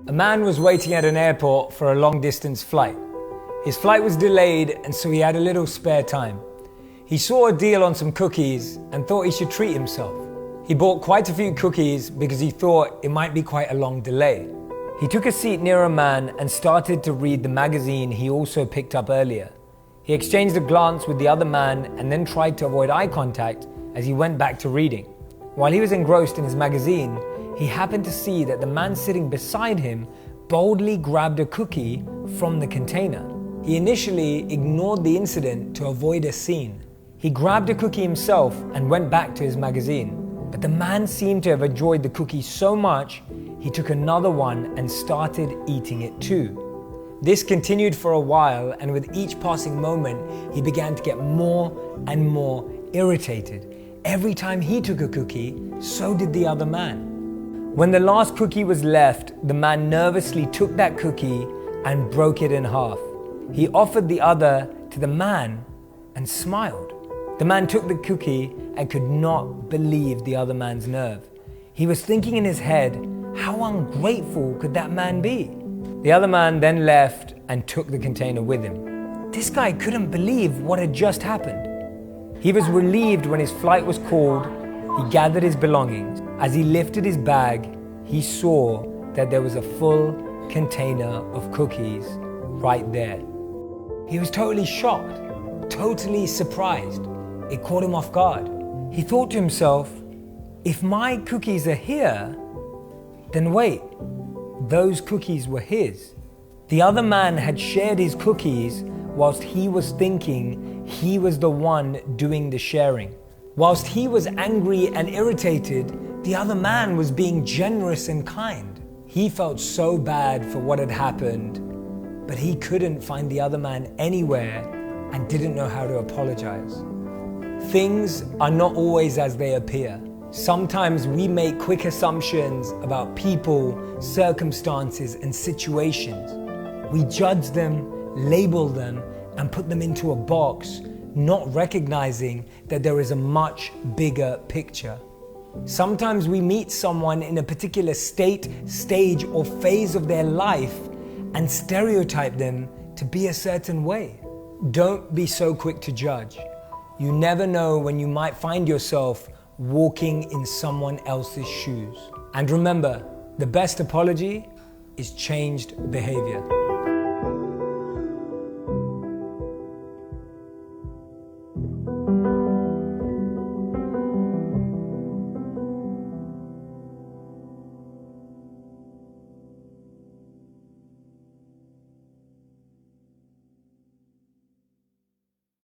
A man was waiting at an airport for a long-distance flight. His flight was delayed, and so he had a little spare time. He saw a deal on some cookies and thought he should treat himself. He bought quite a few cookies because he thought it might be quite a long delay. He took a seat near a man and started to read the magazine he also picked up earlier. He exchanged a glance with the other man and then tried to avoid eye contact as he went back to reading. While he was engrossed in his magazine, he happened to see that the man sitting beside him boldly grabbed a cookie from the container. He initially ignored the incident to avoid a scene. He grabbed a cookie himself and went back to his magazine. But the man seemed to have enjoyed the cookie so much, he took another one and started eating it too. This continued for a while, and with each passing moment, he began to get more and more irritated. Every time he took a cookie, so did the other man. When the last cookie was left, the man nervously took that cookie and broke it in half. He offered the other to the man and smiled. The man took the cookie and could not believe the other man's nerve. He was thinking in his head, how ungrateful could that man be? The other man then left and took the container with him. This guy couldn't believe what had just happened. He was relieved when his flight was called. He gathered his belongings. As he lifted his bag, he saw that there was a full container of cookies right there. He was totally shocked, totally surprised. It caught him off guard. He thought to himself, if my cookies are here, then wait, those cookies were his. The other man had shared his cookies whilst he was thinking he was the one doing the sharing. Whilst he was angry and irritated, the other man was being generous and kind. He felt so bad for what had happened, but he couldn't find the other man anywhere and didn't know how to apologize. Things are not always as they appear. Sometimes we make quick assumptions about people, circumstances, and situations. We judge them, label them, and put them into a box, not recognizing that there is a much bigger picture. Sometimes we meet someone in a particular state, stage, or phase of their life and stereotype them to be a certain way. Don't be so quick to judge. You never know when you might find yourself walking in someone else's shoes. And remember, the best apology is changed behavior.